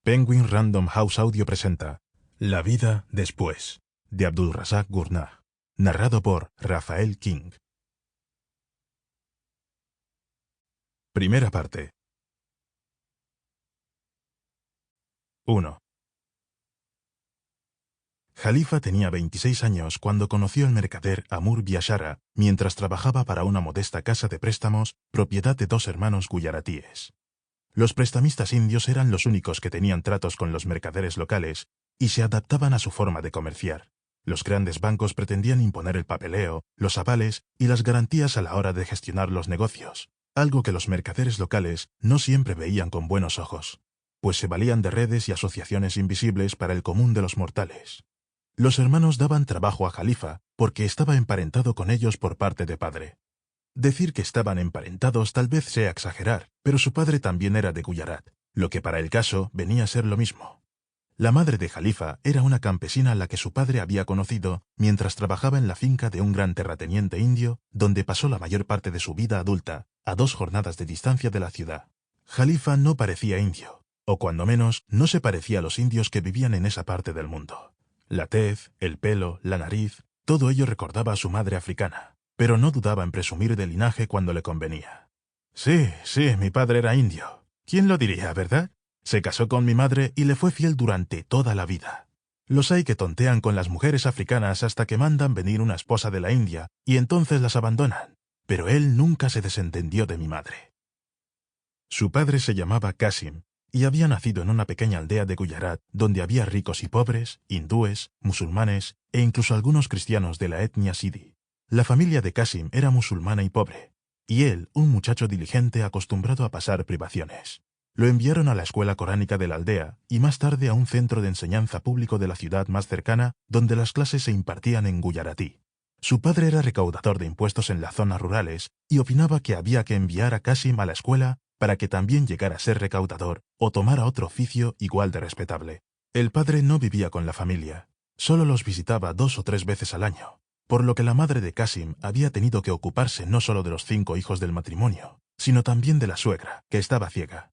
Penguin Random House Audio presenta La vida después, de Abdulrazak Gurnah, narrado por Rafael King. Primera parte. 1. Jalifa tenía 26 años cuando conoció al mercader Amur Biashara mientras trabajaba para una modesta casa de préstamos, propiedad de dos hermanos guyaratíes. Los prestamistas indios eran los únicos que tenían tratos con los mercaderes locales y se adaptaban a su forma de comerciar. Los grandes bancos pretendían imponer el papeleo, los avales y las garantías a la hora de gestionar los negocios, algo que los mercaderes locales no siempre veían con buenos ojos, pues se valían de redes y asociaciones invisibles para el común de los mortales. Los hermanos daban trabajo a Jalifa porque estaba emparentado con ellos por parte de padre. Decir que estaban emparentados tal vez sea exagerar, pero su padre también era de Guyarat, lo que para el caso venía a ser lo mismo. La madre de Jalifa era una campesina a la que su padre había conocido mientras trabajaba en la finca de un gran terrateniente indio, donde pasó la mayor parte de su vida adulta, a 2 jornadas de distancia de la ciudad. Jalifa no parecía indio, o cuando menos no se parecía a los indios que vivían en esa parte del mundo. La tez, el pelo, la nariz, todo ello recordaba a su madre africana, pero no dudaba en presumir de linaje cuando le convenía. Sí, mi padre era indio. ¿Quién lo diría, verdad? Se casó con mi madre y le fue fiel durante toda la vida. Los hay que tontean con las mujeres africanas hasta que mandan venir una esposa de la India y entonces las abandonan, pero él nunca se desentendió de mi madre. Su padre se llamaba Qasim y había nacido en una pequeña aldea de Guyarat donde había ricos y pobres, hindúes, musulmanes e incluso algunos cristianos de la etnia Sidi. La familia de Qasim era musulmana y pobre, y él, un muchacho diligente acostumbrado a pasar privaciones. Lo enviaron a la escuela coránica de la aldea y más tarde a un centro de enseñanza público de la ciudad más cercana donde las clases se impartían en guyaratí. Su padre era recaudador de impuestos en las zonas rurales y opinaba que había que enviar a Qasim a la escuela para que también llegara a ser recaudador o tomara otro oficio igual de respetable. El padre no vivía con la familia, solo los visitaba 2 o 3 veces al año, por lo que la madre de Qasim había tenido que ocuparse no solo de los 5 hijos del matrimonio, sino también de la suegra, que estaba ciega.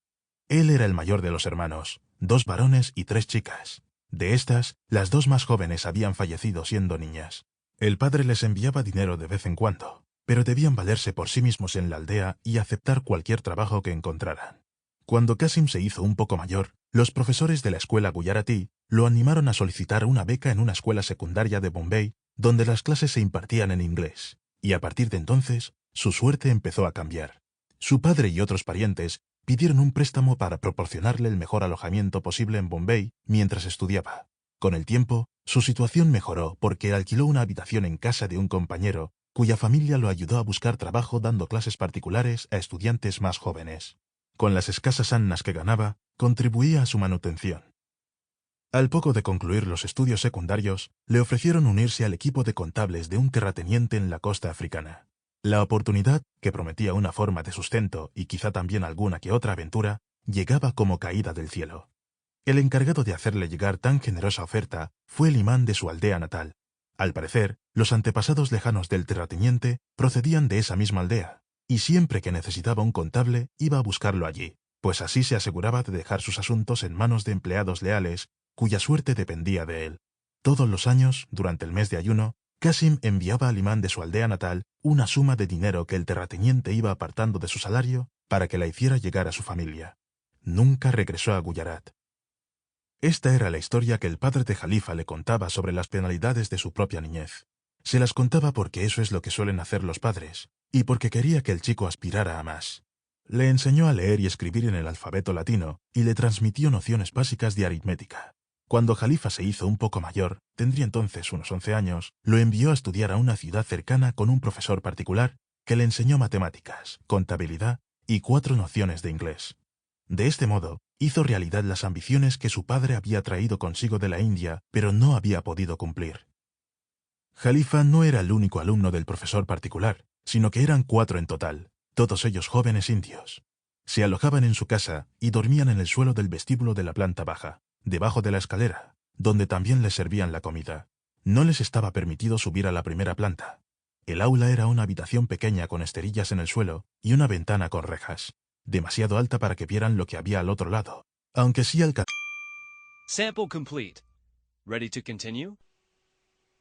Él era el mayor de los hermanos, 2 varones y 3 chicas. De estas, las 2 más jóvenes habían fallecido siendo niñas. El padre les enviaba dinero de vez en cuando, pero debían valerse por sí mismos en la aldea y aceptar cualquier trabajo que encontraran. Cuando Qasim se hizo un poco mayor, los profesores de la escuela guyaratí lo animaron a solicitar una beca en una escuela secundaria de Bombay, donde las clases se impartían en inglés, y a partir de entonces, su suerte empezó a cambiar. Su padre y otros parientes pidieron un préstamo para proporcionarle el mejor alojamiento posible en Bombay mientras estudiaba. Con el tiempo, su situación mejoró porque alquiló una habitación en casa de un compañero, cuya familia lo ayudó a buscar trabajo dando clases particulares a estudiantes más jóvenes. Con las escasas annas que ganaba, contribuía a su manutención. Al poco de concluir los estudios secundarios, le ofrecieron unirse al equipo de contables de un terrateniente en la costa africana. La oportunidad, que prometía una forma de sustento y quizá también alguna que otra aventura, llegaba como caída del cielo. El encargado de hacerle llegar tan generosa oferta fue el imán de su aldea natal. Al parecer, los antepasados lejanos del terrateniente procedían de esa misma aldea, y siempre que necesitaba un contable iba a buscarlo allí, pues así se aseguraba de dejar sus asuntos en manos de empleados leales, cuya suerte dependía de él. Todos los años, durante el mes de ayuno, Qasim enviaba al imán de su aldea natal una suma de dinero que el terrateniente iba apartando de su salario para que la hiciera llegar a su familia. Nunca regresó a Guyarat. Esta era la historia que el padre de Jalifa le contaba sobre las penalidades de su propia niñez. Se las contaba porque eso es lo que suelen hacer los padres, y porque quería que el chico aspirara a más. Le enseñó a leer y escribir en el alfabeto latino y le transmitió nociones básicas de aritmética. Cuando Jalifa se hizo un poco mayor, tendría entonces unos 11 años, lo envió a estudiar a una ciudad cercana con un profesor particular que le enseñó matemáticas, contabilidad y 4 nociones de inglés. De este modo, hizo realidad las ambiciones que su padre había traído consigo de la India, pero no había podido cumplir. Jalifa no era el único alumno del profesor particular, sino que eran 4 en total, todos ellos jóvenes indios. Se alojaban en su casa y dormían en el suelo del vestíbulo de la planta baja, debajo de la escalera, donde también les servían la comida. No les estaba permitido subir a la primera planta. El aula era una habitación pequeña con esterillas en el suelo y una ventana con rejas, demasiado alta para que vieran lo que había al otro lado, aunque sí alcanzaban Sample complete. Ready to continue?